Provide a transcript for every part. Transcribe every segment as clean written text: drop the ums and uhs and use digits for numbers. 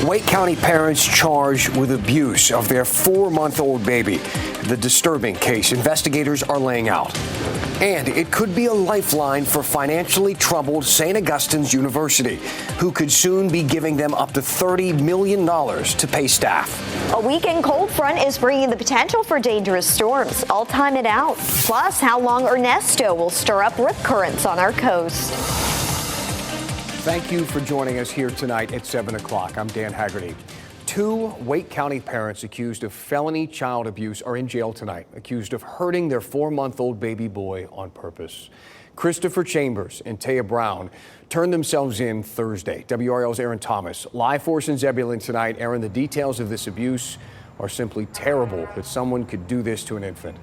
Wake County parents charged with abuse of their 4-month-old baby. The disturbing case investigators are laying out. And it could be a lifeline for financially troubled St. Augustine's University, who could soon be giving them up to $30 million to pay staff. A weekend cold front is bringing the potential for dangerous storms. I'll time it out. Plus, how long Ernesto will stir up rip currents on our coast. Thank you for joining us here tonight at 7 o'clock. I'm Dan Haggerty. 2 Wake County parents accused of felony child abuse are in jail tonight, accused of hurting their 4-month-old baby boy on purpose. Christopher Chambers and Taya Brown turned themselves in Thursday. WRAL's Aaron Thomas, live for us in Zebulon tonight. Aaron, the details of this abuse are simply terrible, that someone could do this to an infant.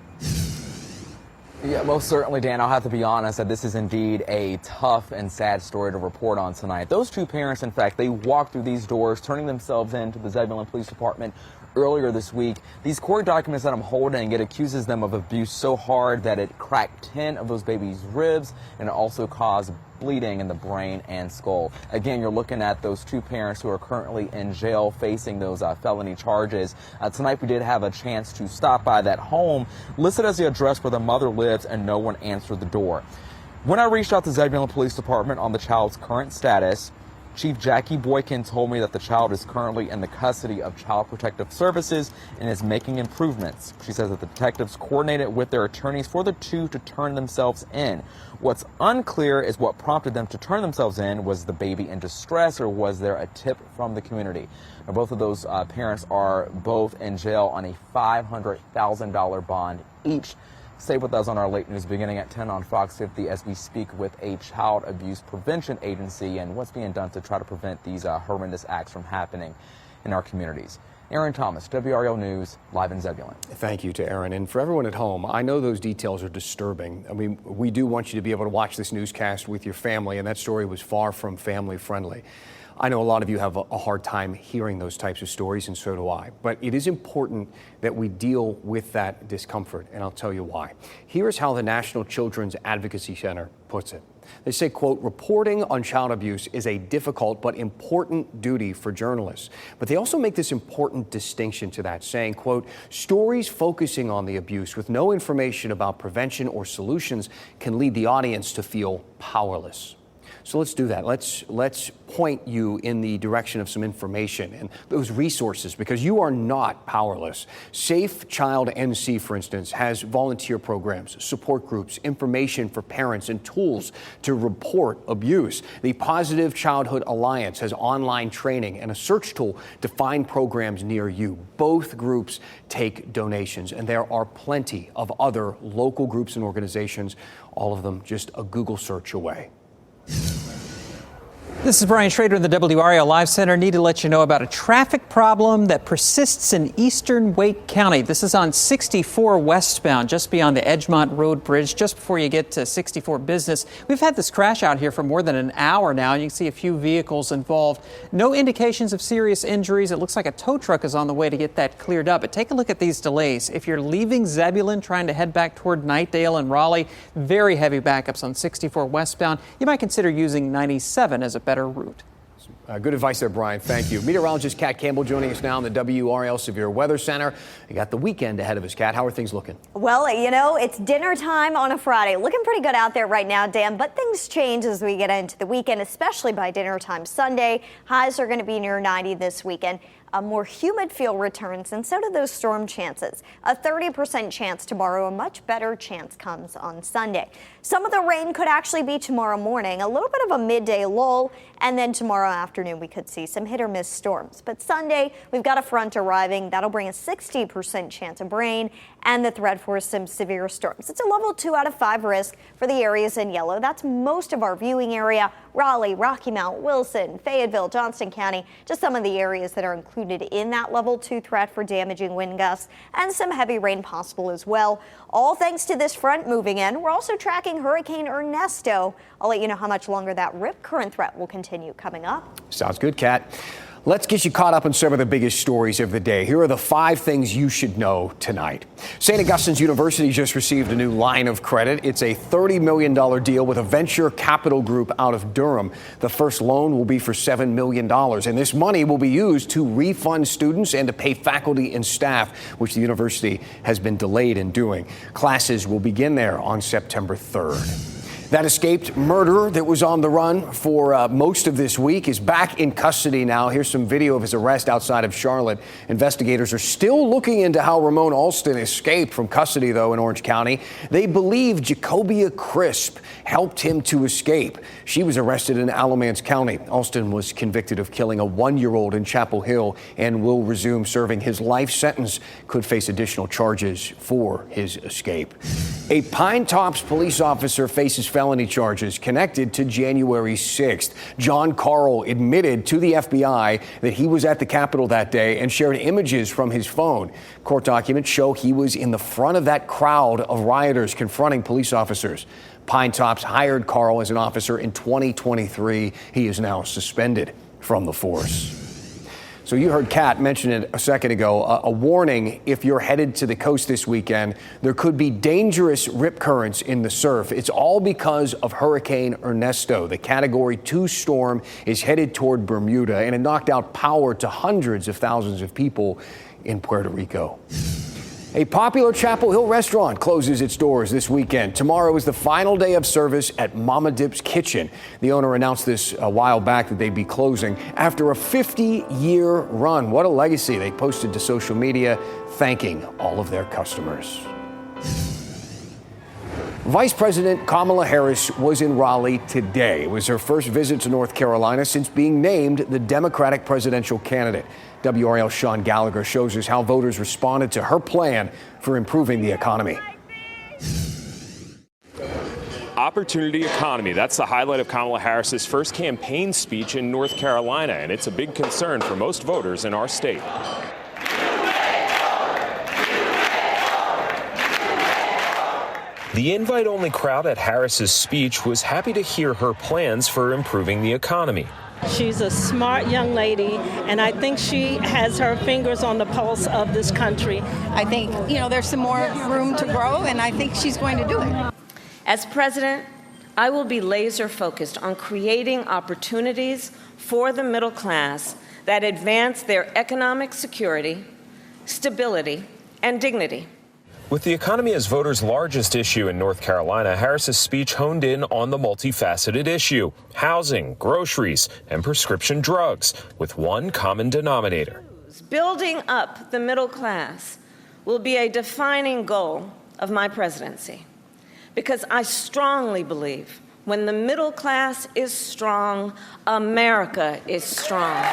Yeah, most certainly, Dan. I'll have to be honest that this is indeed a tough and sad story to report on tonight. Those 2 parents, in fact, they walked through these doors, turning themselves in to the Zebulon Police Department earlier this week. These court documents that I'm holding, it accuses them of abuse so hard that it cracked 10 of those babies' ribs, and it also caused bleeding in the brain and skull. Again, you're looking at those 2 parents who are currently in jail facing those felony charges. Tonight, we did have a chance to stop by that home listed as the address where the mother lives, and no one answered the door. When I reached out to Zebulon Police Department on the child's current status, Chief Jackie Boykin told me that the child is currently in the custody of Child Protective Services and is making improvements. She says that the detectives coordinated with their attorneys for the 2 to turn themselves in. What's unclear is what prompted them to turn themselves in. Was the baby in distress, or was there a tip from the community? Now, both of those parents are both in jail on a $500,000 bond each. Stay with us on our late news beginning at 10 on Fox 50 as we speak with a child abuse prevention agency and what's being done to try to prevent these horrendous acts from happening in our communities. Aaron Thomas, WRAL News, live in Zebulon. Thank you to Aaron. And for everyone at home, I know those details are disturbing. I mean, we do want you to be able to watch this newscast with your family, and that story was far from family friendly. I know a lot of you have a hard time hearing those types of stories, and so do I. But it is important that we deal with that discomfort, and I'll tell you why. Here's how the National Children's Advocacy Center puts it. They say, quote, reporting on child abuse is a difficult but important duty for journalists. But they also make this important distinction to that, saying, quote, stories focusing on the abuse with no information about prevention or solutions can lead the audience to feel powerless. So let's do that. Let's point you in the direction of some information and those resources, because you are not powerless. Safe Child NC, for instance, has volunteer programs, support groups, information for parents, and tools to report abuse. The Positive Childhood Alliance has online training and a search tool to find programs near you. Both groups take donations, and there are plenty of other local groups and organizations, all of them just a Google search away. This is Brian Schrader in the WRAL Live Center. Need to let you know about a traffic problem that persists in eastern Wake County. This is on 64 westbound, just beyond the Edgemont Road Bridge, just before you get to 64 Business. We've had this crash out here for more than an hour now. You can see a few vehicles involved. No indications of serious injuries. It looks like a tow truck is on the way to get that cleared up. But take a look at these delays. If you're leaving Zebulon, trying to head back toward Knightdale and Raleigh, very heavy backups on 64 westbound. You might consider using 97 as a better route. Good advice there, Brian. Thank you. Meteorologist Kat Campbell joining us now in the WRAL Severe Weather Center. You got the weekend ahead of us, Kat. How are things looking? Well, you know, it's dinner time on a Friday. Looking pretty good out there right now, Dan, but things change as we get into the weekend, especially by dinner time Sunday. Highs are going to be near 90 this weekend. A more humid feel returns, and so do those storm chances. A 30% chance tomorrow, a much better chance comes on Sunday. Some of the rain could actually be tomorrow morning, a little bit of a midday lull, and then tomorrow afternoon we could see some hit or miss storms. But Sunday, we've got a front arriving. That'll bring a 60% chance of rain and the threat for some severe storms. It's a level 2 out of 5 risk for the areas in yellow. That's most of our viewing area: Raleigh, Rocky Mount, Wilson, Fayetteville, Johnston County, just some of the areas that are included in that level 2 threat for damaging wind gusts and some heavy rain possible as well. All thanks to this front moving in. We're also tracking Hurricane Ernesto. I'll let you know how much longer that rip current threat will continue coming up. Sounds good, Kat. Let's get you caught up on some of the biggest stories of the day. Here are the 5 things you should know tonight. St. Augustine's University just received a new line of credit. It's a $30 million deal with a venture capital group out of Durham. The first loan will be for $7 million, and this money will be used to refund students and to pay faculty and staff, which the university has been delayed in doing. Classes will begin there on September 3rd. That escaped murderer that was on the run for most of this week is back in custody now. Here's some video of his arrest outside of Charlotte. Investigators are still looking into how Ramon Alston escaped from custody, though, in Orange County. They believe Jacobia Crisp helped him to escape. She was arrested in Alamance County. Alston was convicted of killing a 1-year-old in Chapel Hill and will resume serving his life sentence. Could face additional charges for his escape. A Pine Tops police officer faces felony charges connected to January 6th. John Carl admitted to the FBI that he was at the Capitol that day and shared images from his phone. Court documents show he was in the front of that crowd of rioters confronting police officers. Pine Tops hired Carl as an officer in 2023. He is now suspended from the force. So you heard Kat mention it a second ago, a warning if you're headed to the coast this weekend. There could be dangerous rip currents in the surf. It's all because of Hurricane Ernesto. The Category 2 storm is headed toward Bermuda, and it knocked out power to hundreds of thousands of people in Puerto Rico. A popular Chapel Hill restaurant closes its doors this weekend. Tomorrow is the final day of service at Mama Dip's Kitchen. The owner announced this a while back that they'd be closing after a 50-year run. What a legacy. They posted to social media thanking all of their customers. Vice President Kamala Harris was in Raleigh today. It was her first visit to North Carolina since being named the Democratic presidential candidate. WRAL Sean Gallagher shows us how voters responded to her plan for improving the economy. Opportunity economy. That's the highlight of Kamala Harris's first campaign speech in North Carolina, and it's a big concern for most voters in our state. The invite-only crowd at Harris's speech was happy to hear her plans for improving the economy. She's a smart young lady, and I think she has her fingers on the pulse of this country. I think, there's some more room to grow, and I think she's going to do it. As president, I will be laser focused on creating opportunities for the middle class that advance their economic security, stability, and dignity. With the economy as voters' largest issue in North Carolina, Harris's speech honed in on the multifaceted issue: housing, groceries, and prescription drugs, with one common denominator. Building up the middle class will be a defining goal of my presidency, because I strongly believe when the middle class is strong, America is strong.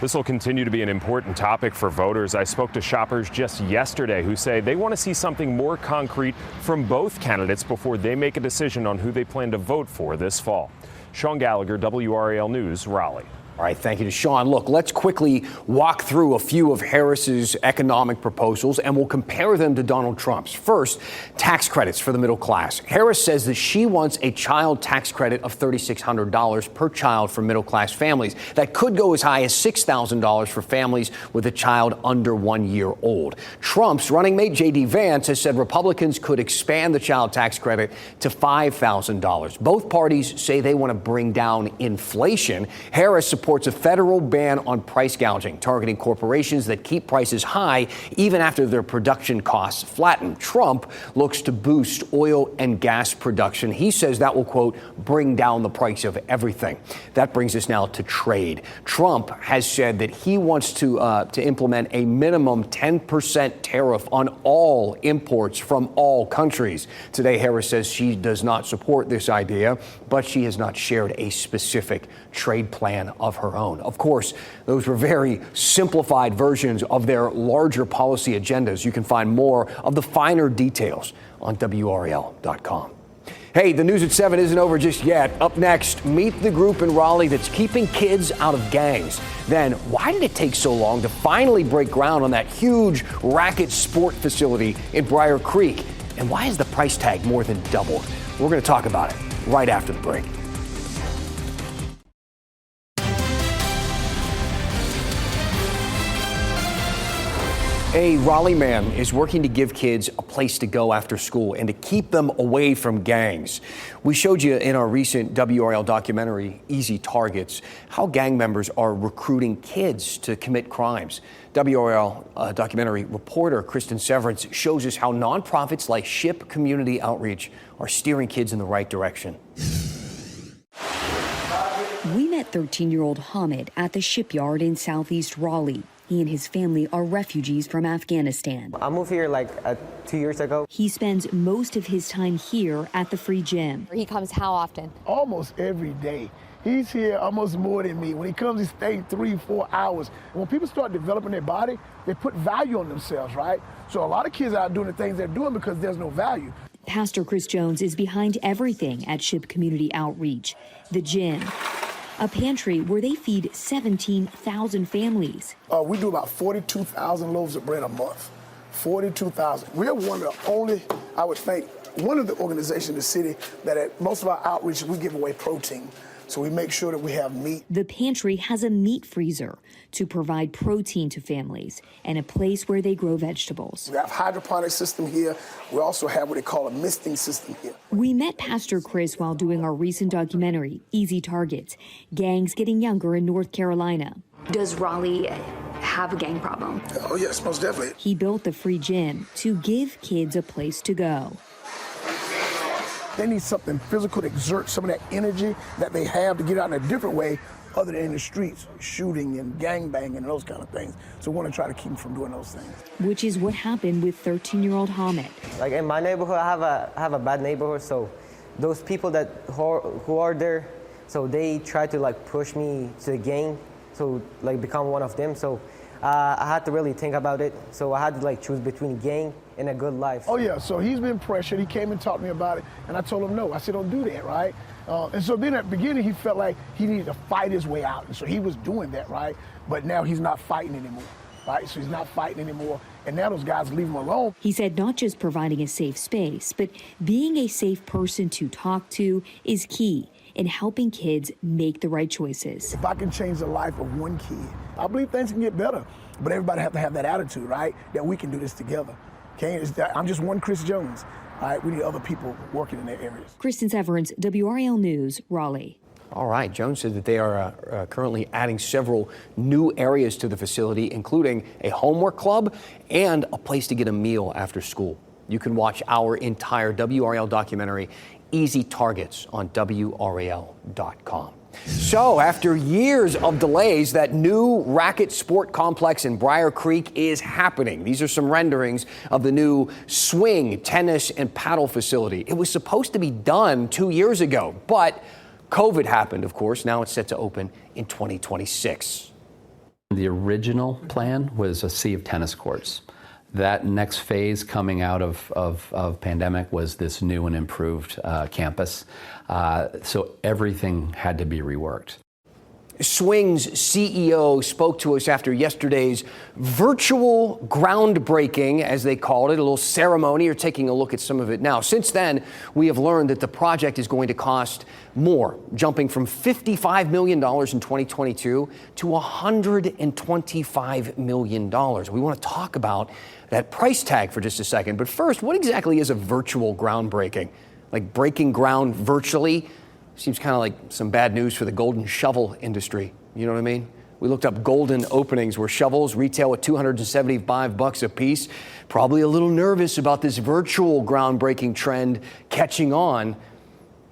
This will continue to be an important topic for voters. I spoke to shoppers just yesterday who say they want to see something more concrete from both candidates before they make a decision on who they plan to vote for this fall. Sean Gallagher, WRAL News, Raleigh. All right, thank you to Sean. Look, let's quickly walk through a few of Harris's economic proposals, and we'll compare them to Donald Trump's. First, tax credits for the middle class. Harris says that she wants a child tax credit of $3,600 per child for middle-class families. That could go as high as $6,000 for families with a child under 1 year old. Trump's running mate J.D. Vance has said Republicans could expand the child tax credit to $5,000. Both parties say they want to bring down inflation. Harris supports a federal ban on price gouging, targeting corporations that keep prices high even after their production costs flatten. Trump looks to boost oil and gas production. He says that will, quote, bring down the price of everything. That brings us now to trade. Trump has said that he wants to implement a minimum 10% tariff on all imports from all countries. Today, Harris says she does not support this idea, but she has not shared a specific trade plan of her own. Of course, those were very simplified versions of their larger policy agendas. You can find more of the finer details on WRAL.com. Hey, the news at 7 isn't over just yet. Up next, meet the group in Raleigh that's keeping kids out of gangs. Then, why did it take so long to finally break ground on that huge racket sport facility in Briar Creek? And why is the price tag more than doubled? We're going to talk about it right after the break. A Raleigh man is working to give kids a place to go after school and to keep them away from gangs. We showed you in our recent WRAL documentary, Easy Targets, how gang members are recruiting kids to commit crimes. WRAL documentary reporter Kristen Severance shows us how nonprofits like SHIP Community Outreach are steering kids in the right direction. We met 13-year-old Hamid at the shipyard in southeast Raleigh. He and his family are refugees from Afghanistan. I moved here like 2 years ago. He spends most of his time here at the free gym. He comes how often? Almost every day. He's here almost more than me. When he comes, he stays 3-4 hours. And when people start developing their body, they put value on themselves, right? So a lot of kids are out doing the things they're doing because there's no value. Pastor Chris Jones is behind everything at SHIP Community Outreach. The gym, a pantry where they feed 17,000 families. We do about 42,000 loaves of bread a month. 42,000. We're one of the only, I would think, one of the organizations in the city that at most of our outreach, we give away protein. So we make sure that we have meat. The pantry has a meat freezer to provide protein to families and a place where they grow vegetables. We have hydroponic system here. We also have what they call a misting system here. We met Pastor Chris while doing our recent documentary, Easy Targets, Gangs Getting Younger in North Carolina. Does Raleigh have a gang problem? Oh yes, most definitely. He built the free gym to give kids a place to go. They need something physical to exert some of that energy that they have to get out in a different way other than in the streets, shooting and gangbanging and those kind of things. So we want to try to keep them from doing those things. Which is what happened with 13-year-old Hamid. Like in my neighborhood, I have a bad neighborhood, so those people that who are there, so they try to like push me to the gang, so like become one of them. So I had to really think about it. So I had to like choose between gang and a good life. Oh yeah, so he's been pressured. He came and talked to me about it, and I told him no. I said, don't do that, right? And so then at the beginning, he felt like he needed to fight his way out. And so he was doing that, right? But now he's not fighting anymore, right? So he's not fighting anymore. And now those guys leave him alone. He said not just providing a safe space, but being a safe person to talk to is key in helping kids make the right choices. If I can change the life of one kid, I believe things can get better. But everybody have to have that attitude, right? That we can do this together. Okay, I'm just one Chris Jones. All right, we need other people working in their areas. Kristen Severance, WRAL News, Raleigh. All right, Jones said that they are currently adding several new areas to the facility, including a homework club and a place to get a meal after school. You can watch our entire WRAL documentary, Easy Targets, on WRAL.com. So, after years of delays, that new racket sport complex in Briar Creek is happening. These are some renderings of the new swing, tennis, and paddle facility. It was supposed to be done 2 years ago, but COVID happened, of course. Now it's set to open in 2026. The original plan was a sea of tennis courts. That next phase coming out of pandemic was this new and improved campus. So everything had to be reworked. Swing's CEO spoke to us after yesterday's virtual groundbreaking, as they called it, a little ceremony. You're taking a look at some of it now. Since then, we have learned that the project is going to cost more, jumping from $55 million in 2022 to $125 million. We want to talk about that price tag for just a second. But first, what exactly is a virtual groundbreaking? Like breaking ground virtually? Seems kind of like some bad news for the golden shovel industry. You know what I mean? We looked up golden openings where shovels retail at $275 a piece. Probably a little nervous about this virtual groundbreaking trend catching on.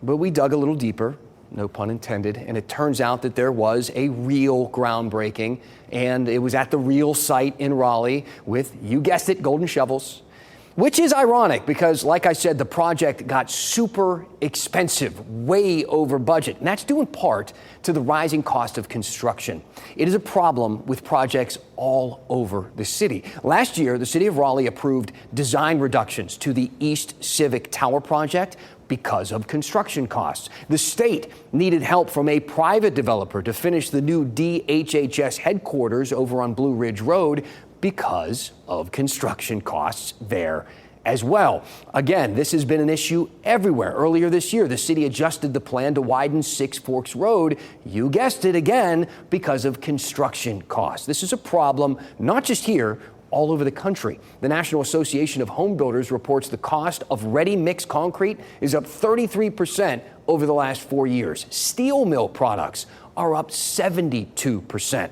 But we dug a little deeper, no pun intended, and it turns out that there was a real groundbreaking, and it was at the real site in Raleigh with, you guessed it, golden shovels. Which is ironic because, like I said, the project got super expensive, way over budget. And that's due in part to the rising cost of construction. It is a problem with projects all over the city. Last year, the city of Raleigh approved design reductions to the East Civic Tower project because of construction costs. The state needed help from a private developer to finish the new DHHS headquarters over on Blue Ridge Road because of construction costs there as well. Again, this has been an issue everywhere. Earlier this year, the city adjusted the plan to widen Six Forks Road, you guessed it again, because of construction costs. This is a problem not just here, all over the country. The National Association of Home Builders reports the cost of ready-mix concrete is up 33% over the last 4 years. Steel mill products are up 72%.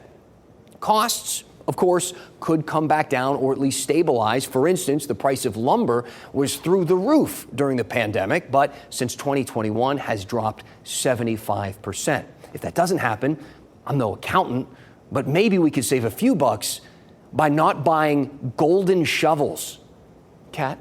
Costs, of course, could come back down or at least stabilize. For instance, the price of lumber was through the roof during the pandemic, but since 2021 has dropped 75%. If that doesn't happen, I'm no accountant, but maybe we could save a few bucks by not buying golden shovels. Kat?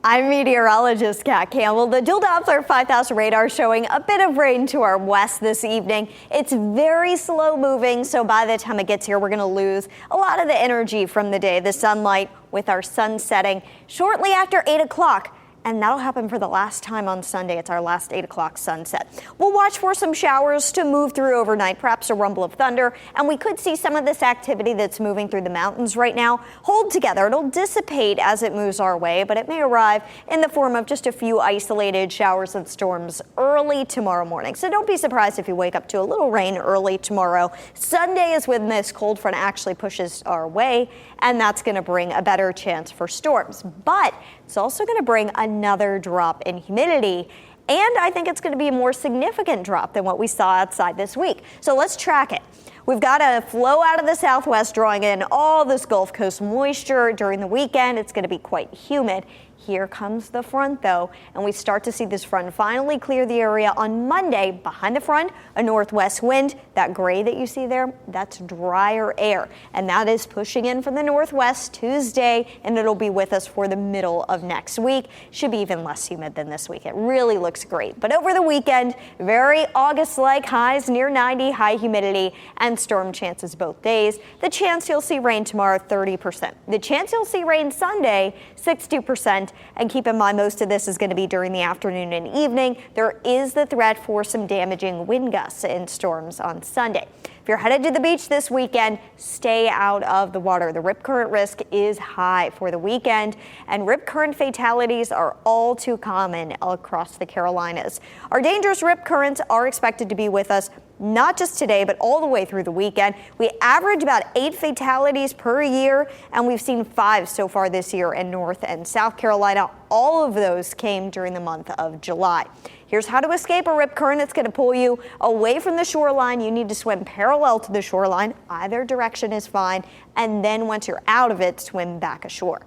I'm meteorologist Kat Campbell. The dual Doppler 5000 radar showing a bit of rain to our west this evening. It's very slow moving, so by the time it gets here, we're going to lose a lot of the energy from the day, the sunlight, with our sun setting shortly after 8 o'clock. And that'll happen for the last time on Sunday. It's our last 8 o'clock sunset. We'll watch for some showers to move through overnight, perhaps a rumble of thunder, and we could see some of this activity that's moving through the mountains right now hold together. It'll dissipate as it moves our way, but it may arrive in the form of just a few isolated showers and storms early tomorrow morning. So don't be surprised if you wake up to a little rain early tomorrow. Sunday is when this cold front actually pushes our way, and that's going to bring a better chance for storms. But it's also going to bring another drop in humidity, and I think it's going to be a more significant drop than what we saw outside this week. So let's track it. We've got a flow out of the southwest drawing in all this Gulf Coast moisture during the weekend. It's going to be quite humid. Here comes the front, though, and we start to see this front finally clear the area on Monday. Behind the front, a northwest wind. That gray that you see there, that's drier air, and that is pushing in from the northwest Tuesday, and it'll be with us for the middle of next week. Should be even less humid than this week. It really looks great. But over the weekend, very August-like highs near 90, high humidity, and storm chances both days. The chance you'll see rain tomorrow, 30%. The chance you'll see rain Sunday, 62%. And keep in mind, most of this is going to be during the afternoon and evening. There is the threat for some damaging wind gusts and storms on Sunday. If you're headed to the beach this weekend, stay out of the water. The rip current risk is high for the weekend, and rip current fatalities are all too common across the Carolinas. Our dangerous rip currents are expected to be with us not just today, but all the way through the weekend. We average about 8 fatalities per year, and we've seen 5 so far this year in North and South Carolina. All of those came during the month of July. Here's how to escape a rip current. It's going to pull you away from the shoreline. You need to swim parallel to the shoreline. Either direction is fine. And then once you're out of it, swim back ashore.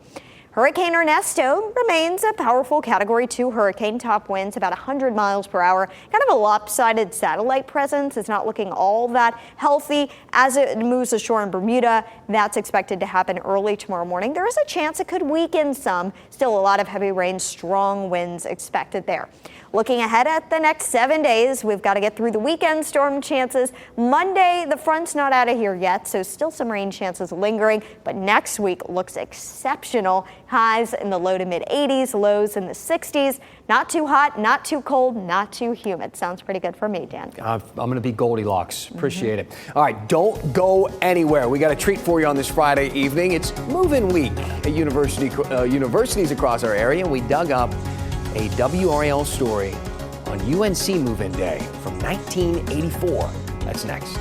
Hurricane Ernesto remains a powerful Category 2 hurricane. Top winds about 100 miles per hour. Kind of a lopsided satellite presence. It's not looking all that healthy as it moves ashore in Bermuda. That's expected to happen early tomorrow morning. There is a chance it could weaken some. Still a lot of heavy rain, strong winds expected there. Looking ahead at the next 7 days, we've got to get through the weekend storm chances. Monday, the front's not out of here yet, so still some rain chances lingering. But next week looks exceptional. Highs in the low to mid 80s, lows in the 60s. Not too hot, not too cold, not too humid. Sounds pretty good for me, Dan. I'm going to be Goldilocks. Appreciate it. All right, don't go anywhere. We got a treat for you on this Friday evening. It's move-in week at universities across our area. We dug up a WRAL story on UNC Move-In Day from 1984. That's next.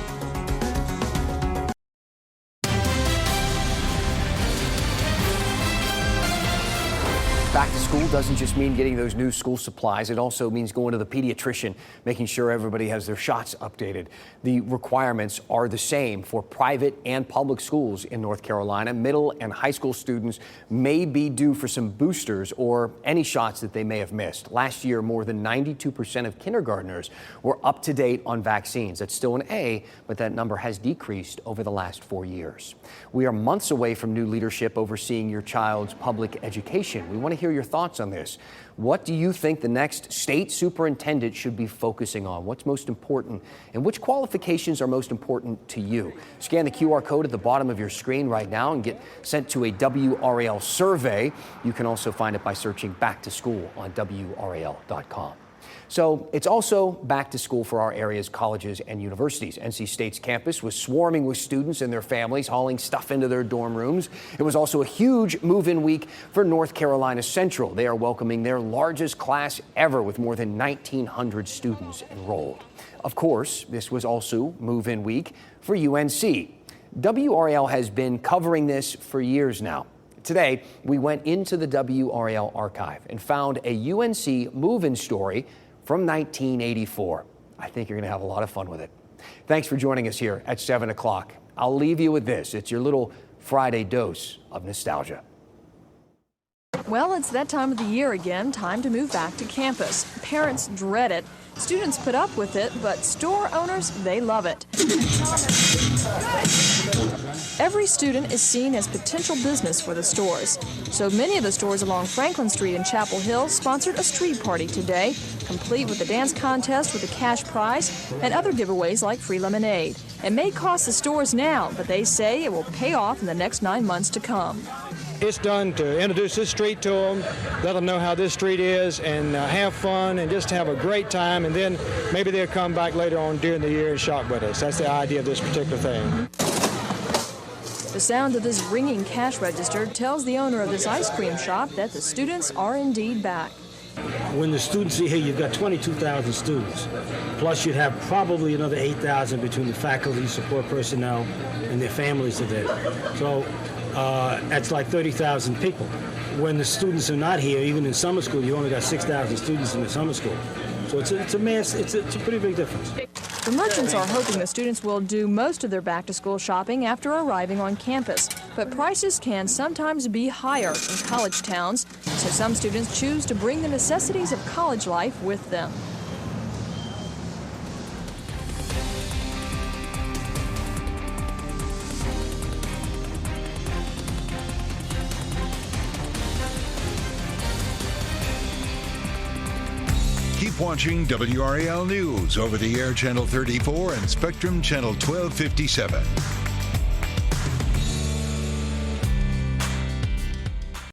Back to school doesn't just mean getting those new school supplies. It also means going to the pediatrician, making sure everybody has their shots updated. The requirements are the same for private and public schools in North Carolina. Middle and high school students may be due for some boosters or any shots that they may have missed. Last year, more than 92% of kindergartners were up to date on vaccines. That's still an A, but that number has decreased over the last 4 years. We are months away from new leadership overseeing your child's public education. We want to hear your thoughts on this. What do you think the next state superintendent should be focusing on? What's most important, and which qualifications are most important to you? Scan the QR code at the bottom of your screen right now and get sent to a WRAL survey. You can also find it by searching Back to School on WRAL.com. So it's also back to school for our area's colleges and universities. NC State's campus was swarming with students and their families hauling stuff into their dorm rooms. It was also a huge move-in week for North Carolina Central. They are welcoming their largest class ever with more than 1,900 students enrolled. Of course, this was also move-in week for UNC. WRAL has been covering this for years now. Today, we went into the WRAL archive and found a UNC move-in story from 1984. I think you're going to have a lot of fun with it. Thanks for joining us here at 7 o'clock. I'll leave you with this. It's your little Friday dose of nostalgia. Well, it's that time of the year again, time to move back to campus. Parents dread it. Students put up with it, but store owners, they love it. Every student is seen as potential business for the stores. So many of the stores along Franklin Street in Chapel Hill sponsored a street party today, complete with a dance contest with a cash prize and other giveaways like free lemonade. It may cost the stores now, but they say it will pay off in the next 9 months to come. It's done to introduce this street to them, let them know how this street is, and have fun and just have a great time, and then maybe they'll come back later on during the year and shop with us. That's the idea of this particular thing. The sound of this ringing cash register tells the owner of this ice cream shop that the students are indeed back. When the students are here, you've got 22,000 students. Plus, you'd have probably another 8,000 between the faculty, support personnel, and their families are there. So that's like 30,000 people. When the students are not here, even in summer school, you only got 6,000 students in the summer school. So it's a pretty big difference. The merchants are hoping the students will do most of their back-to-school shopping after arriving on campus, but prices can sometimes be higher in college towns, so some students choose to bring the necessities of college life with them. Keep watching WRAL News over the air Channel 34 and Spectrum Channel 1257.